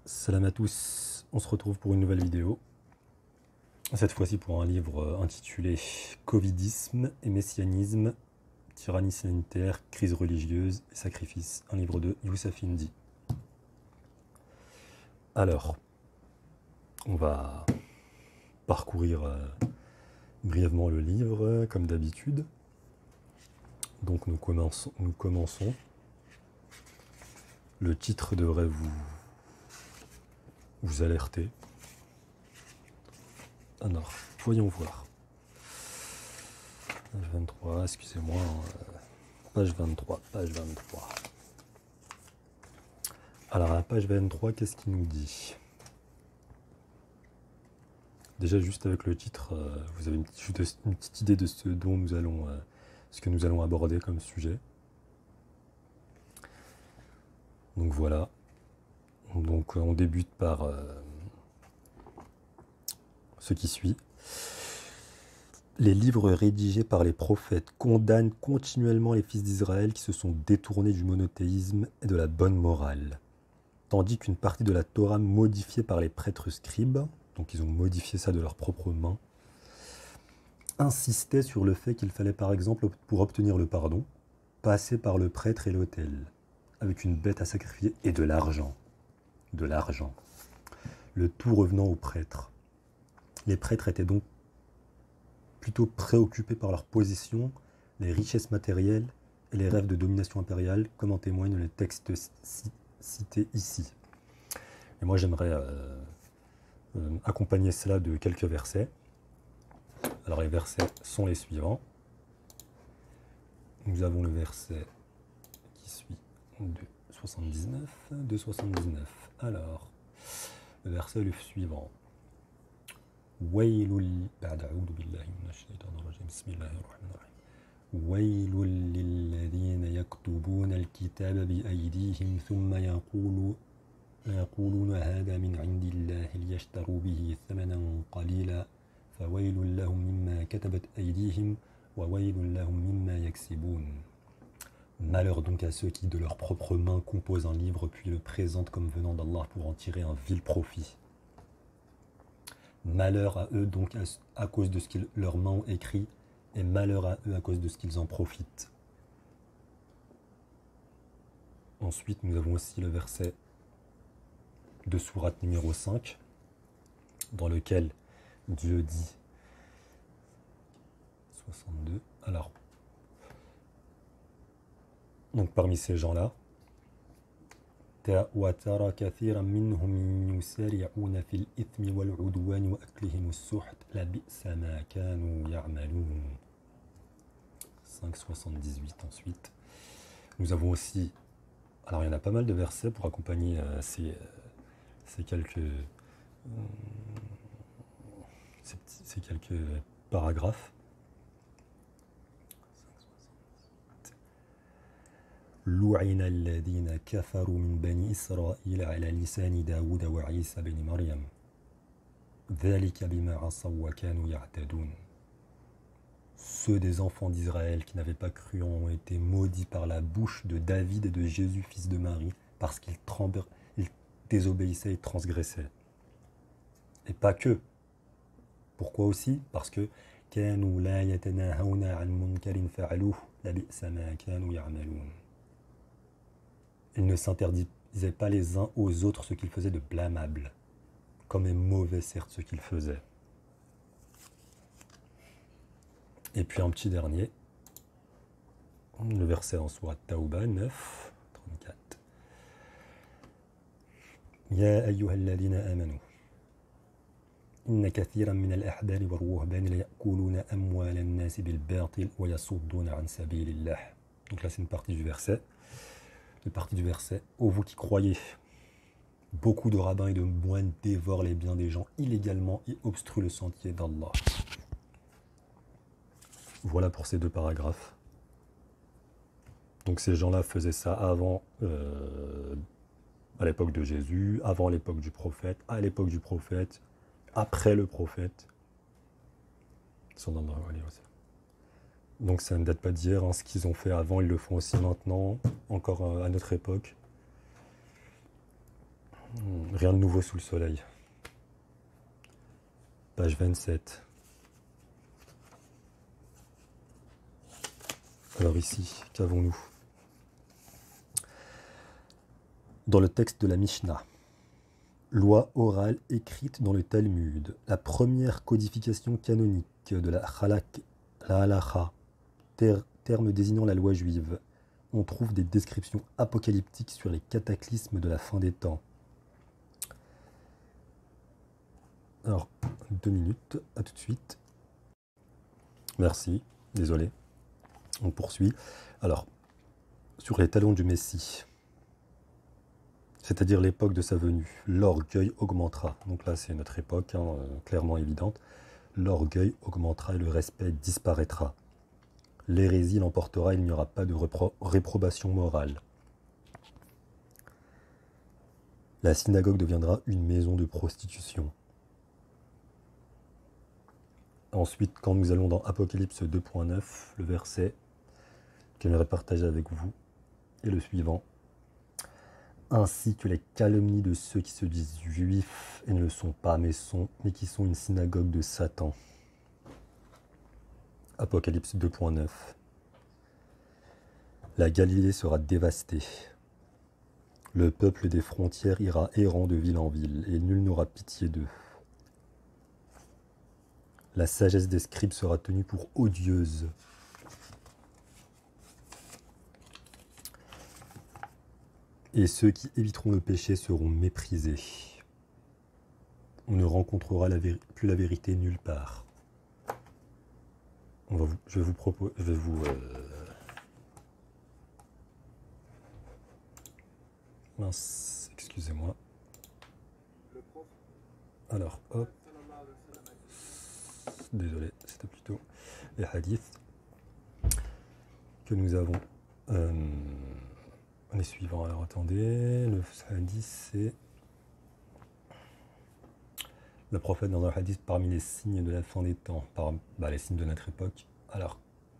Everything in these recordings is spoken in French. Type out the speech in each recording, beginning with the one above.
Salam à tous, on se retrouve pour une nouvelle vidéo. Cette fois-ci pour un livre intitulé Covidisme et messianisme, tyrannie sanitaire, crise religieuse et sacrifice. Un livre de Youssef Indy. Alors, on va parcourir brièvement le livre comme d'habitude. Donc nous commençons. Le titre devrait vous alerter. Alors, voyons voir. Page 23, excusez-moi. Page 23. Alors, à la page 23, qu'est-ce qu'il nous dit? Déjà, juste avec le titre, vous avez une petite idée de ce que nous allons aborder comme sujet. Donc voilà. Donc on débute par ce qui suit. Les livres rédigés par les prophètes condamnent continuellement les fils d'Israël qui se sont détournés du monothéisme et de la bonne morale. Tandis qu'une partie de la Torah modifiée par les prêtres scribes, donc ils ont modifié ça de leurs propres mains, insistait sur le fait qu'il fallait par exemple, pour obtenir le pardon, passer par le prêtre et l'autel, avec une bête à sacrifier et de l'argent. Le tout revenant aux prêtres. Les prêtres étaient donc plutôt préoccupés par leur position, les richesses matérielles et les rêves de domination impériale, comme en témoignent les textes cités ici. Et moi j'aimerais accompagner cela de quelques versets. Alors les versets sont les suivants. Nous avons le verset qui suit de 79. Alors, le verset le suivant. ويل بعد أعوذ بالله من الشيطان الرجيم بسم الله الرحمن الرحيم ويل للذين يكتبون الكتاب بأيديهم ثم يقولون هذا من عند الله ليشتروا به ثمنا قليلا فويل لهم مما كتبت أيديهم وويل لهم مما يكسبون. Malheur donc à ceux qui de leurs propres mains composent un livre puis le présentent comme venant d'Allah pour en tirer un vil profit. Malheur à eux donc à cause de ce que leurs mains ont écrit, et malheur à eux à cause de ce qu'ils en profitent. Ensuite, nous avons aussi le verset de sourate numéro 5, dans lequel Dieu dit 62. Alors, donc parmi ces gens-là, وَتَرَى كَثِيرًا مِّنْهُمْ يُسَارِعُونَ فِي الْإِثْمِ وَالْعُدْوَانِ وَأَكْلِهِمُ السُّحْتَ لَبِئْسَ مَا كَانُوا يَعْمَلُونَ. 5,78 ensuite. Nous avons aussi, alors il y en a pas mal de versets pour accompagner ces quelques paragraphes. لُعِنَ الَّذِينَ كَفَرُوا مِنْ بَنِي إِسْرَائِيلَ عَلَى لِسَانِ دَاوُودَ وَعِيسَى بْنِ مَرْيَمَ ذَلِكَ بِمَا عَصَوْا وَكَانُوا يَعْتَدُونَ. Ceux des enfants d'Israël qui n'avaient pas cru ont été maudits par la bouche de David et de Jésus, fils de Marie, parce qu'ils désobéissaient et transgressaient. Et pas que. Pourquoi aussi? Parce que كَانُوا لَا يَتَنَاهَوْنَ عَنْ مُنْكَرٍ فَعَلُوهُ لَبِئْسَ مَا كَانُوا يَعْمَلُونَ. Ils ne s'interdisaient pas les uns aux autres ce qu'ils faisaient de blâmable, comme est mauvais certes ce qu'ils faisaient. Et puis un petit dernier, le verset en sourate Tauba 9, 34. يا أيها الذين آمنوا إن كثيرا من الأحبار والرهبان ليأكلون أموال الناس بالباطل ويصدون عن سبيل الله. Donc là c'est une partie du verset. Ô vous qui croyez, beaucoup de rabbins et de moines dévorent les biens des gens illégalement et obstruent le sentier d'Allah. Voilà pour ces deux paragraphes. Donc ces gens-là faisaient ça avant, à l'époque de Jésus, avant l'époque du prophète, à l'époque du prophète, après le prophète. Donc ça ne date pas d'hier, hein. Ce qu'ils ont fait avant, ils le font aussi maintenant, encore à notre époque. Rien de nouveau sous le soleil. Page 27. Alors ici, qu'avons-nous? Dans le texte de la Mishnah, loi orale écrite dans le Talmud, la première codification canonique de la halacha, terme désignant la loi juive, on trouve des descriptions apocalyptiques sur les cataclysmes de la fin des temps. Alors, 2 minutes, à tout de suite. Merci, désolé. On poursuit. Alors, sur les talons du Messie, c'est-à-dire l'époque de sa venue, l'orgueil augmentera. Donc là, c'est notre époque, clairement évidente. L'orgueil augmentera et le respect disparaîtra. L'hérésie l'emportera, il n'y aura pas de réprobation morale. La synagogue deviendra une maison de prostitution. Ensuite, quand nous allons dans Apocalypse 2.9, le verset que j'aimerais partager avec vous est le suivant. Ainsi que les calomnies de ceux qui se disent juifs et ne le sont pas, mais qui sont une synagogue de Satan. Apocalypse 2.9. La Galilée sera dévastée. Le peuple des frontières ira errant de ville en ville, et nul n'aura pitié d'eux. La sagesse des scribes sera tenue pour odieuse. Et ceux qui éviteront le péché seront méprisés. On ne rencontrera plus la vérité nulle part. Je vais vous mince, excusez-moi. Alors, hop. Désolé, c'était plutôt les hadiths que nous avons. Les suivants, alors attendez, le hadith c'est le prophète dans un hadith parmi les signes de la fin des temps, les signes de notre époque. Alors,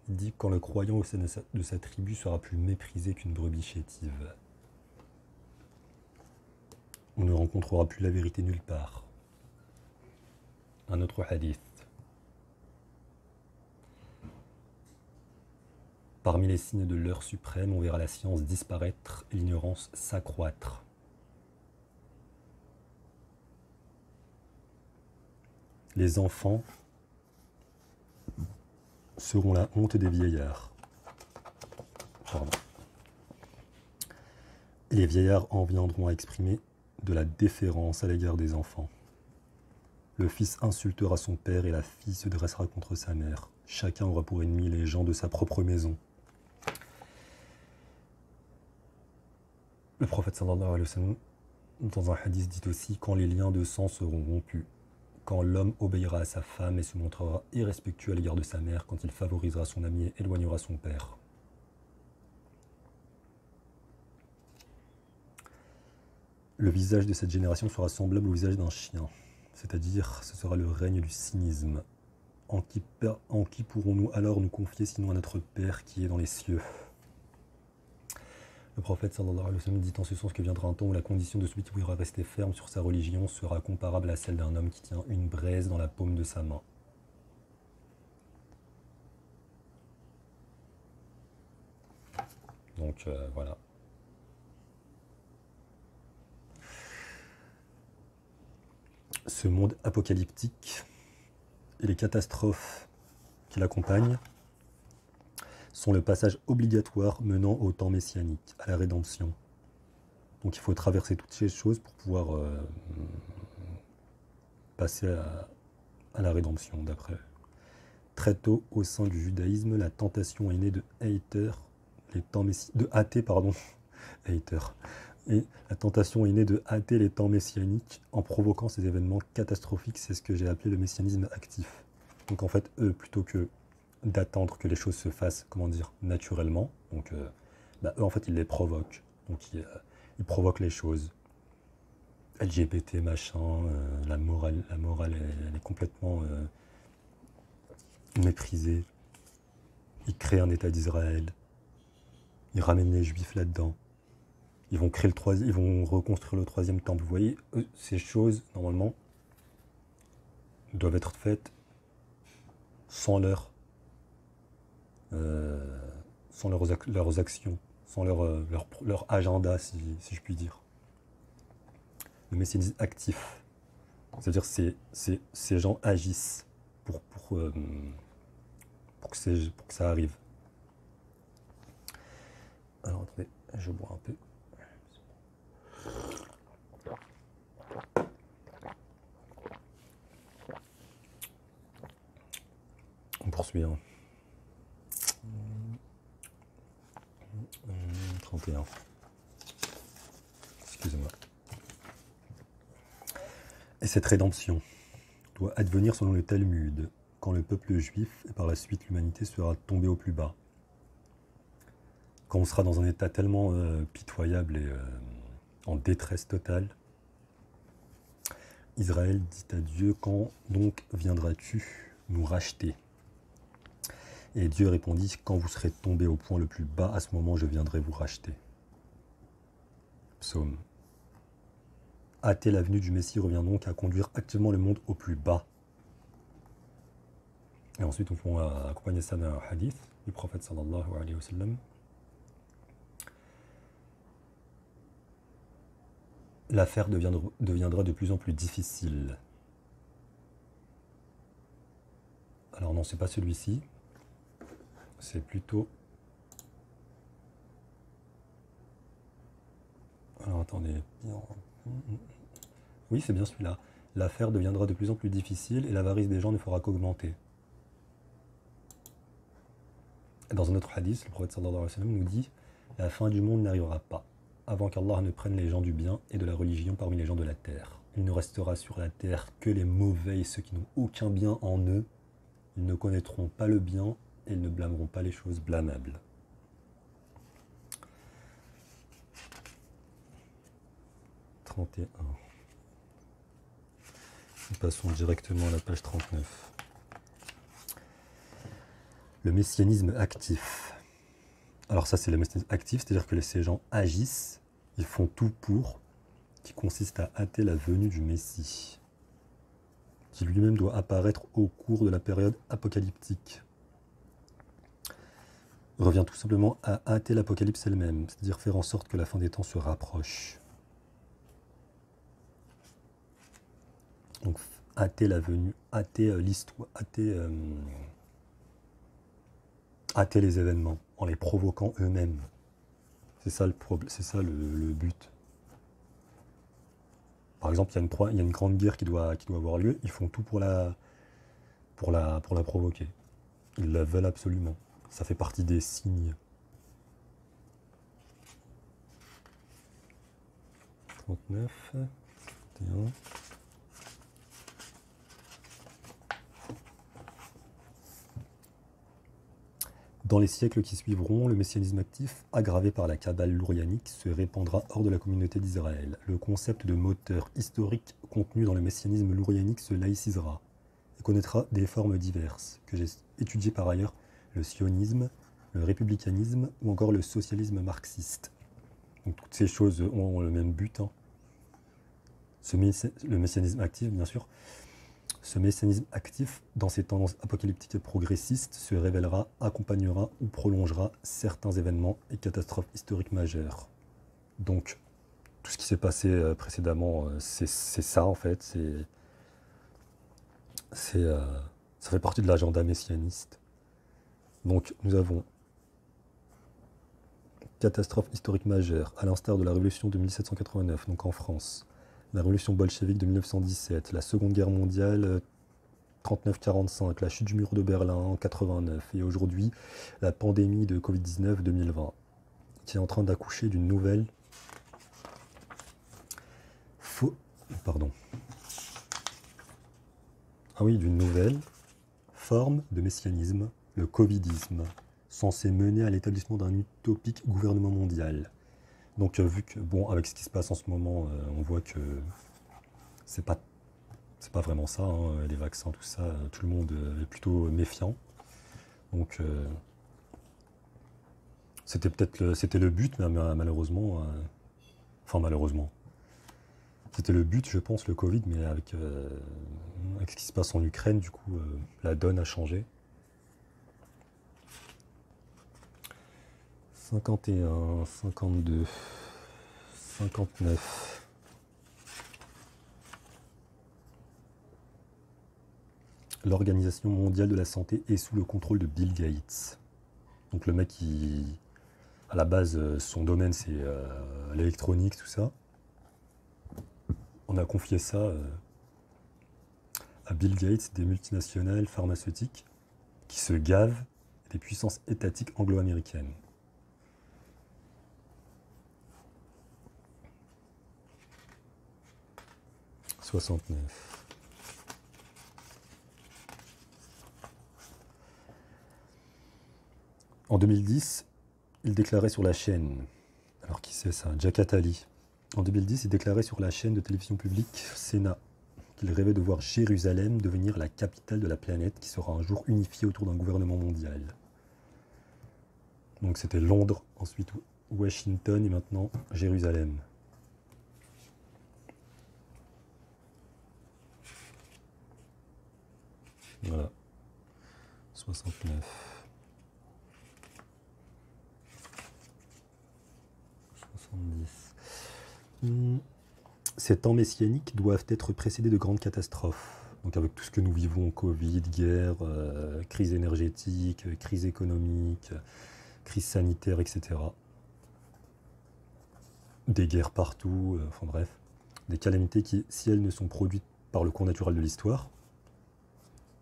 il dit quand le croyant au sein de sa tribu sera plus méprisé qu'une brebis chétive. On ne rencontrera plus la vérité nulle part. Un autre hadith. Parmi les signes de l'heure suprême, on verra la science disparaître et l'ignorance s'accroître. Les enfants seront la honte des vieillards. Pardon. Et les vieillards en viendront à exprimer de la déférence à l'égard des enfants. Le fils insultera son père et la fille se dressera contre sa mère. Chacun aura pour ennemi les gens de sa propre maison. Le prophète sallallahu alayhi wa sallam, dans un hadith, dit aussi « Quand les liens de sang seront rompus, quand l'homme obéira à sa femme et se montrera irrespectueux à l'égard de sa mère, quand il favorisera son ami et éloignera son père. » Le visage de cette génération sera semblable au visage d'un chien, c'est-à-dire ce sera le règne du cynisme. En qui pourrons-nous alors nous confier sinon à notre Père qui est dans les cieux? Le prophète sallallahu alayhi wa sallam dit en ce sens que viendra un temps où la condition de celui qui voudra rester ferme sur sa religion sera comparable à celle d'un homme qui tient une braise dans la paume de sa main. Donc voilà. Ce monde apocalyptique et les catastrophes qui l'accompagnent sont le passage obligatoire menant au temps messianique, à la rédemption. Donc il faut traverser toutes ces choses pour pouvoir passer à la rédemption, d'après. Très tôt, au sein du judaïsme, la tentation est née de hâter, et la tentation est née de hâter les temps messianiques en provoquant ces événements catastrophiques. C'est ce que j'ai appelé le messianisme actif. Donc en fait, eux, plutôt que d'attendre que les choses se fassent, naturellement, donc eux en fait ils les provoquent. Donc ils provoquent les choses. LGBT, machin, la morale elle est complètement méprisée. Ils créent un État d'Israël. Ils ramènent les Juifs là-dedans. ils vont reconstruire le troisième temple. Vous voyez, ces choses, normalement, doivent être faites sans euh, sans leurs actions, sans leur agenda, si je puis dire. Le messianisme actif, c'est-à-dire ces gens agissent pour, pour, euh, pour que ça arrive. Alors attendez, je bois un peu. On poursuit. Hein. 31. Excusez-moi. Et cette rédemption doit advenir selon le Talmud, quand le peuple juif et par la suite l'humanité sera tombée au plus bas. Quand on sera dans un état tellement pitoyable et en détresse totale, Israël dit à Dieu, quand donc viendras-tu nous racheter? Et Dieu répondit, quand vous serez tombés au point le plus bas, à ce moment je viendrai vous racheter. Psaume. Hâter la venue du Messie revient donc à conduire activement le monde au plus bas. Et ensuite, on peut accompagner ça d'un hadith du prophète sallallahu alayhi wa sallam. L'affaire deviendra de plus en plus difficile. Alors non, c'est pas celui-ci. C'est plutôt... Alors attendez. Oui, c'est bien celui-là. L'affaire deviendra de plus en plus difficile et l'avarice des gens ne fera qu'augmenter. Dans un autre hadith, le prophète sallallahu alayhi wa sallam nous dit « La fin du monde n'arrivera pas, avant qu'Allah ne prenne les gens du bien et de la religion parmi les gens de la terre. Il ne restera sur la terre que les mauvais et ceux qui n'ont aucun bien en eux. Ils ne connaîtront pas le bien et ils ne blâmeront pas les choses blâmables. » Nous passons directement à la page 39. Le messianisme actif. Alors ça, c'est le messianisme actif, c'est-à-dire que ces gens agissent, ils font tout pour, qui consiste à hâter la venue du Messie, qui lui-même doit apparaître au cours de la période apocalyptique. Revient tout simplement à hâter l'apocalypse elle-même, c'est-à-dire faire en sorte que la fin des temps se rapproche. Donc hâter la venue, hâter l'histoire, hâter les événements en les provoquant eux-mêmes. C'est ça le problème, c'est ça le but. Par exemple, il y a une grande guerre qui doit avoir lieu, ils font tout pour la provoquer. Ils la veulent absolument. Ça fait partie des signes. 39, 31. Dans les siècles qui suivront, le messianisme actif, aggravé par la cabale lourianique, se répandra hors de la communauté d'Israël. Le concept de moteur historique contenu dans le messianisme lourianique se laïcisera et connaîtra des formes diverses, que j'ai étudiées par ailleurs le sionisme, le républicanisme ou encore le socialisme marxiste. Donc toutes ces choses ont le même but. Hein. Le messianisme actif, bien sûr. Ce messianisme actif, dans ses tendances apocalyptiques et progressistes, se révélera, accompagnera ou prolongera certains événements et catastrophes historiques majeures. Donc, tout ce qui s'est passé précédemment, c'est ça en fait. Ça fait partie de l'agenda messianiste. Donc, nous avons catastrophe historique majeure, à l'instar de la révolution de 1789, donc en France. La révolution bolchevique de 1917, la Seconde Guerre mondiale 39-45, la chute du mur de Berlin en 89 et aujourd'hui la pandémie de Covid-19 2020 qui est en train d'accoucher d'une nouvelle d'une nouvelle forme de messianisme, le Covidisme, censé mener à l'établissement d'un utopique gouvernement mondial. Donc vu que, bon, avec ce qui se passe en ce moment, on voit que c'est pas vraiment ça, hein, les vaccins, tout ça, tout le monde est plutôt méfiant. Donc c'était le but, mais malheureusement, fin, malheureusement. C'était le but, je pense, le Covid, mais avec ce qui se passe en Ukraine, du coup, la donne a changé. 51, 52, 59. L'Organisation mondiale de la santé est sous le contrôle de Bill Gates. Donc le mec qui, à la base, son domaine c'est l'électronique, tout ça. On a confié ça à Bill Gates, des multinationales pharmaceutiques qui se gavent des puissances étatiques anglo-américaines. « 69. En 2010, il déclarait sur la chaîne, alors qui c'est ça, Jack Attali. En 2010, il déclarait sur la chaîne de télévision publique Sénat qu'il rêvait de voir Jérusalem devenir la capitale de la planète qui sera un jour unifiée autour d'un gouvernement mondial. Donc c'était Londres, ensuite Washington et maintenant Jérusalem. Voilà. 69. 70. Ces temps messianiques doivent être précédés de grandes catastrophes. Donc avec tout ce que nous vivons, Covid, guerre, crise énergétique, crise économique, crise sanitaire, etc. Des guerres partout, enfin bref. Des calamités qui, si elles ne sont produites par le cours naturel de l'histoire,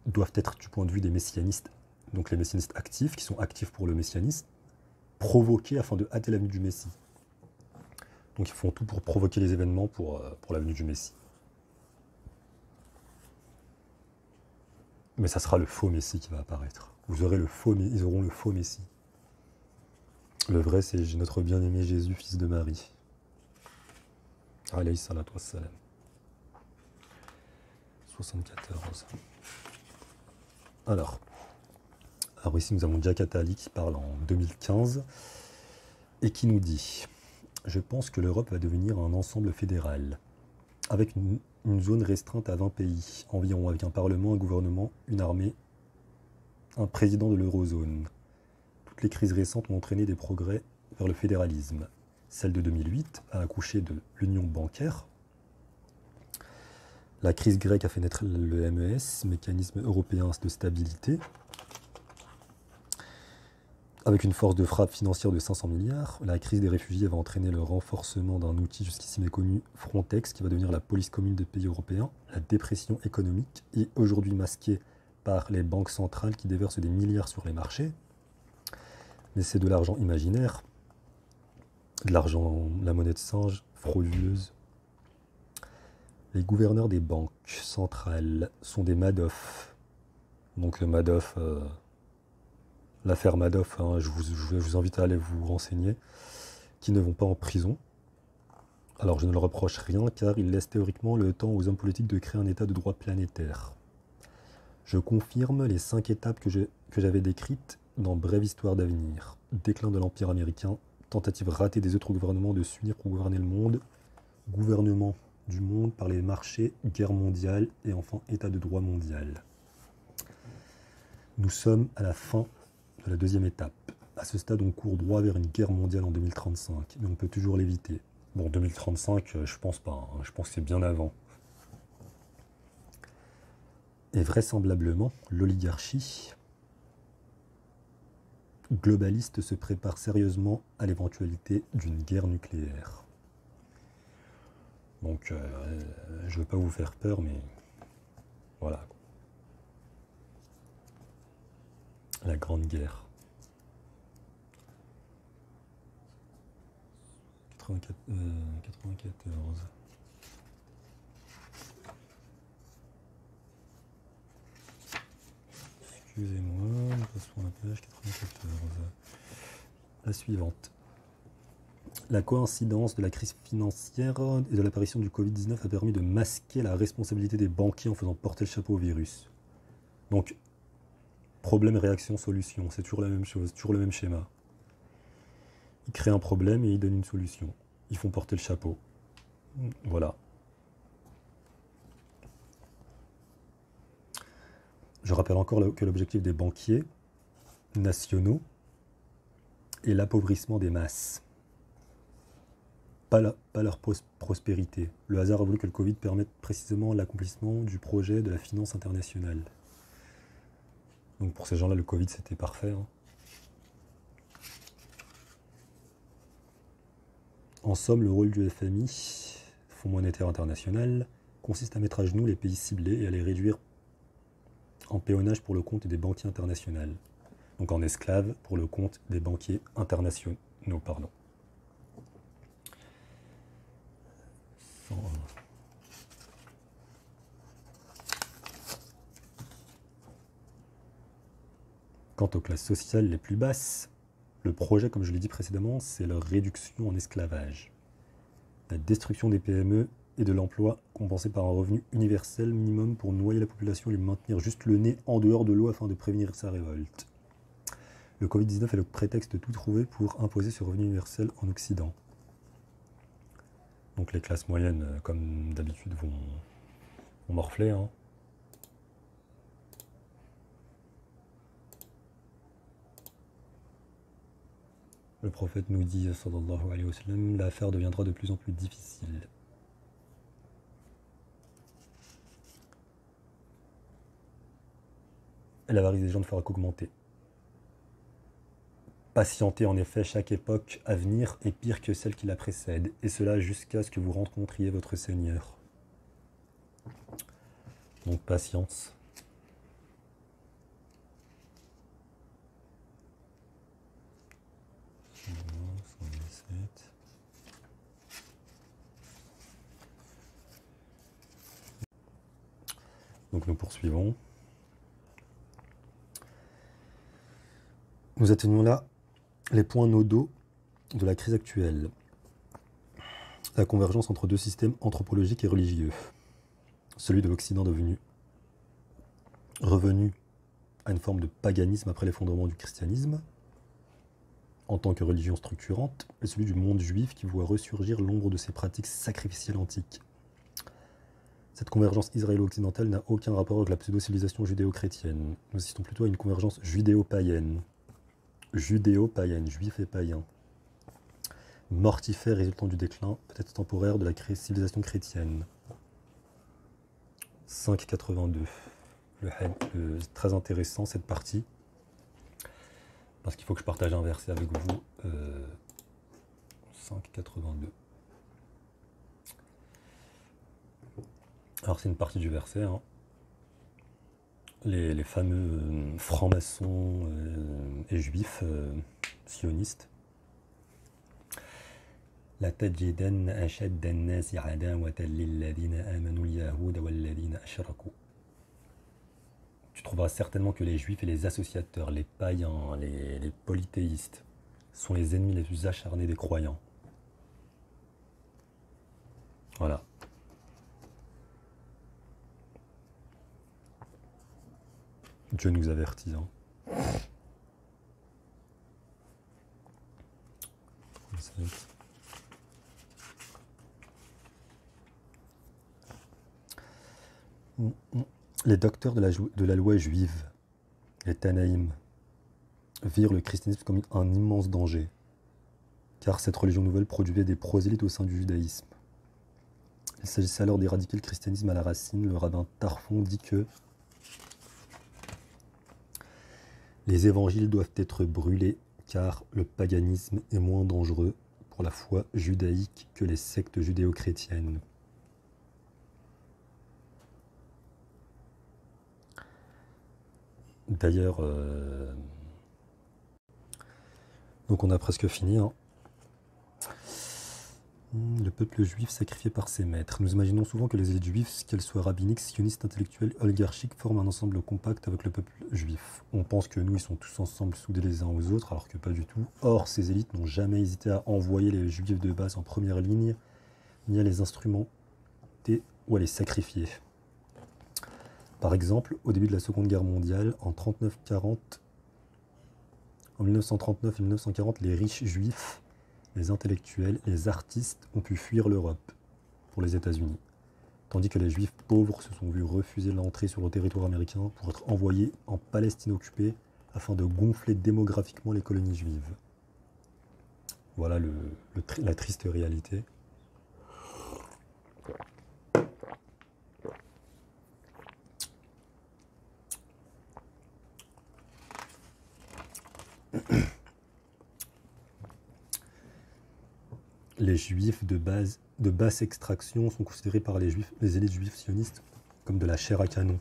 doivent être du point de vue des messianistes, donc les messianistes actifs, qui sont actifs pour le messianisme, provoqués afin de hâter la venue du Messie. Donc ils font tout pour provoquer les événements pour la venue du Messie. Mais ça sera le faux Messie qui va apparaître. Ils auront le faux Messie. Le vrai, c'est notre bien-aimé Jésus, fils de Marie. Alayhi salatu wassalam. 74. Alors ici nous avons Jack Attali qui parle en 2015 et qui nous dit « Je pense que l'Europe va devenir un ensemble fédéral, avec une zone restreinte à 20 pays environ, avec un parlement, un gouvernement, une armée, un président de l'eurozone. Toutes les crises récentes ont entraîné des progrès vers le fédéralisme. Celle de 2008 a accouché de l'union bancaire. La crise grecque a fait naître le MES, mécanisme européen de stabilité, avec une force de frappe financière de 500 milliards. La crise des réfugiés va entraîner le renforcement d'un outil jusqu'ici méconnu, Frontex, qui va devenir la police commune des pays européens. La dépression économique est aujourd'hui masquée par les banques centrales qui déversent des milliards sur les marchés. Mais c'est de l'argent imaginaire, de l'argent, la monnaie de singe, frauduleuse. Les gouverneurs des banques centrales sont des Madoff. Donc le Madoff, l'affaire Madoff, hein, je vous invite à aller vous renseigner, qui ne vont pas en prison. Alors je ne leur reproche rien car ils laissent théoriquement le temps aux hommes politiques de créer un état de droit planétaire. Je confirme les 5 étapes que j'avais décrites dans Brève histoire d'avenir. Déclin de l'Empire américain, tentative ratée des autres gouvernements de s'unir pour gouverner le monde, gouvernement du monde par les marchés, guerre mondiale et enfin état de droit mondial. Nous sommes à la fin de la 2e étape. À ce stade, on court droit vers une guerre mondiale en 2035, mais on peut toujours l'éviter. Bon, 2035, je pense pas, hein. Je pense que c'est bien avant. Et vraisemblablement, l'oligarchie globaliste se prépare sérieusement à l'éventualité d'une guerre nucléaire. Donc, je ne veux pas vous faire peur, mais voilà. La Grande Guerre. 94. Excusez-moi, passons à la page 94. La suivante. La coïncidence de la crise financière et de l'apparition du Covid-19 a permis de masquer la responsabilité des banquiers en faisant porter le chapeau au virus. Donc, problème, réaction, solution, c'est toujours la même chose, toujours le même schéma. Ils créent un problème et ils donnent une solution. ils font porter le chapeau. Voilà. Je rappelle encore que l'objectif des banquiers nationaux est l'appauvrissement des masses, pas leur prospérité. Le hasard a voulu que le Covid permette précisément l'accomplissement du projet de la finance internationale. Donc pour ces gens-là, le Covid, c'était parfait. Hein. En somme, le rôle du FMI, Fonds monétaire international, consiste à mettre à genoux les pays ciblés et à les réduire en péonnage pour le compte des banquiers internationaux. Donc en esclaves pour le compte des banquiers internationaux. Pardon. Quant aux classes sociales les plus basses, le projet, comme je l'ai dit précédemment, c'est leur réduction en esclavage. La destruction des PME et de l'emploi compensée par un revenu universel minimum pour noyer la population et lui maintenir juste le nez en dehors de l'eau afin de prévenir sa révolte. Le Covid-19 est le prétexte de tout trouver pour imposer ce revenu universel en Occident. Donc les classes moyennes, comme d'habitude, vont morfler. Hein. Le prophète nous dit, sallallahu alayhi wa sallam, l'affaire deviendra de plus en plus difficile. Et l'avarice des gens ne fera qu'augmenter. Patientez en effet, chaque époque à venir est pire que celle qui la précède, et cela jusqu'à ce que vous rencontriez votre Seigneur. Donc patience. Donc nous poursuivons. Nous atteignons là les points nodaux de la crise actuelle. La convergence entre deux systèmes anthropologiques et religieux. Celui de l'Occident revenu à une forme de paganisme après l'effondrement du christianisme, en tant que religion structurante, et celui du monde juif qui voit ressurgir l'ombre de ses pratiques sacrificielles antiques. Cette convergence israélo-occidentale n'a aucun rapport avec la pseudo-civilisation judéo-chrétienne. Nous assistons plutôt à une convergence judéo-païenne. Judéo-païenne, juif et païen. Mortifère résultant du déclin, peut-être temporaire, de la civilisation chrétienne. 5,82. Très intéressant cette partie. Parce qu'il faut que je partage un verset avec vous. 5,82. Alors c'est une partie du verset. Hein. Les fameux francs-maçons et juifs sionistes. La tajidanna ashadda an-nasi adawatan lilladhina amanu al-yahuda walladhina ashraku. Tu trouveras certainement que les juifs et les associateurs, les païens, les polythéistes sont les ennemis les plus acharnés des croyants. Voilà. Dieu nous avertit. Hein. Les docteurs de la loi juive, les Tanaïm, virent le christianisme comme un immense danger, car cette religion nouvelle produisait des prosélytes au sein du judaïsme. Il s'agissait alors d'éradiquer le christianisme à la racine. Le rabbin Tarfon dit que les évangiles doivent être brûlés, car le paganisme est moins dangereux pour la foi judaïque que les sectes judéo-chrétiennes. D'ailleurs, donc on a presque fini. Hein. Le peuple juif sacrifié par ses maîtres. Nous imaginons souvent que les élites juives, qu'elles soient rabbiniques, sionistes, intellectuelles, oligarchiques, forment un ensemble compact avec le peuple juif. On pense que nous, ils sont tous ensemble soudés les uns aux autres, alors que pas du tout. Or, ces élites n'ont jamais hésité à envoyer les juifs de base en première ligne, ni à les instrumenter ou à les sacrifier. Par exemple, au début de la Seconde Guerre mondiale, en 1939 et 1940, les riches juifs les intellectuels et les artistes ont pu fuir l'Europe pour les États-Unis, tandis que les juifs pauvres se sont vus refuser l'entrée sur le territoire américain pour être envoyés en Palestine occupée afin de gonfler démographiquement les colonies juives. Voilà la triste réalité. Les juifs de basse extraction sont considérés par les élites juives sionistes comme de la chair à canon,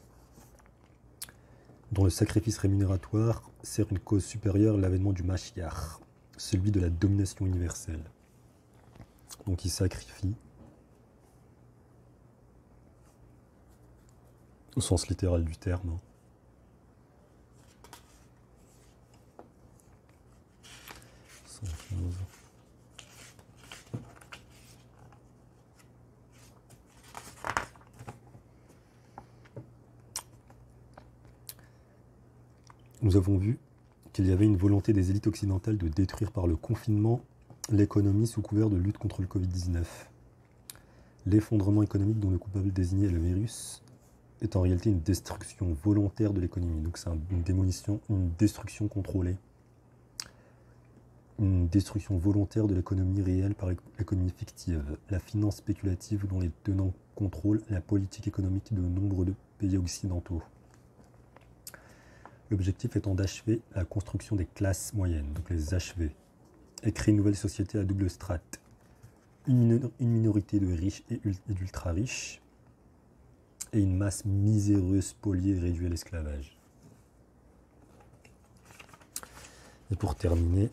dont le sacrifice rémunératoire sert une cause supérieure à l'avènement du Mashiach, celui de la domination universelle. Donc ils sacrifient, au sens littéral du terme, hein. Nous avons vu qu'il y avait une volonté des élites occidentales de détruire par le confinement l'économie sous couvert de lutte contre le Covid-19. L'effondrement économique dont le coupable désigné est le virus est en réalité une destruction volontaire de l'économie. Donc c'est une démolition, une destruction contrôlée. Une destruction volontaire de l'économie réelle par l'économie fictive. La finance spéculative dont les tenants contrôlent la politique économique de nombre de pays occidentaux. L'objectif étant d'achever la construction des classes moyennes, donc les achever, et créer une nouvelle société à double strate. Une minorité de riches et d'ultra-riches, et une masse miséreuse spoliée et réduite à l'esclavage. Et pour terminer,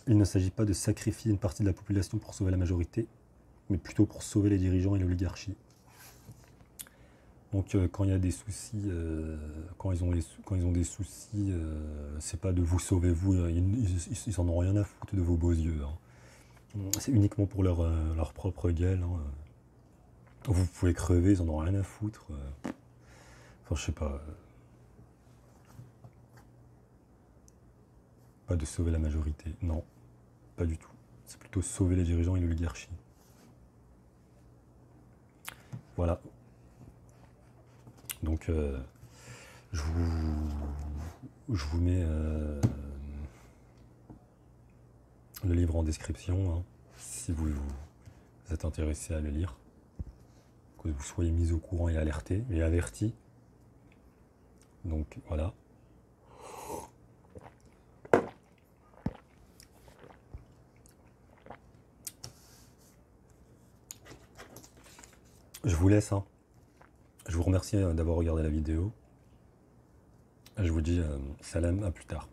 il ne s'agit pas de sacrifier une partie de la population pour sauver la majorité, mais plutôt pour sauver les dirigeants et l'oligarchie. Donc quand il y a des soucis, quand ils ont des soucis, c'est pas de vous sauver vous, ils en ont rien à foutre de vos beaux yeux, hein. C'est uniquement pour leur propre gueule, hein. Vous pouvez crever, ils en ont rien à foutre. Enfin je sais pas. Pas de sauver la majorité, non. Pas du tout. C'est plutôt sauver les dirigeants et l'oligarchie. Voilà. Donc, je vous mets le livre en description, hein, si vous êtes intéressé à le lire. Que vous soyez mis au courant et alerté et averti. Donc, voilà. Je vous laisse, hein. Je vous remercie d'avoir regardé la vidéo. Je vous dis salam, à plus tard.